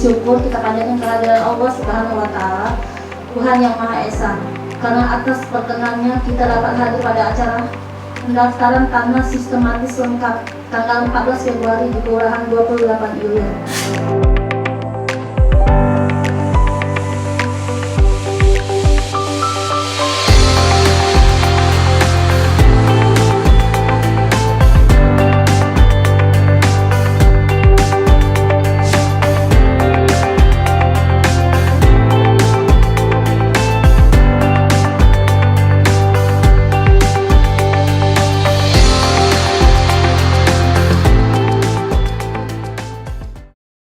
syukur, kita panjatkan kehadiran Allah Subhanahu wa Ta'ala, Tuhan yang Maha Esa. Karena atas perkenannya kita dapat hadir pada acara pendaftaran tanah sistematis lengkap tanggal 14 Februari di Kelurahan 28 Ilir.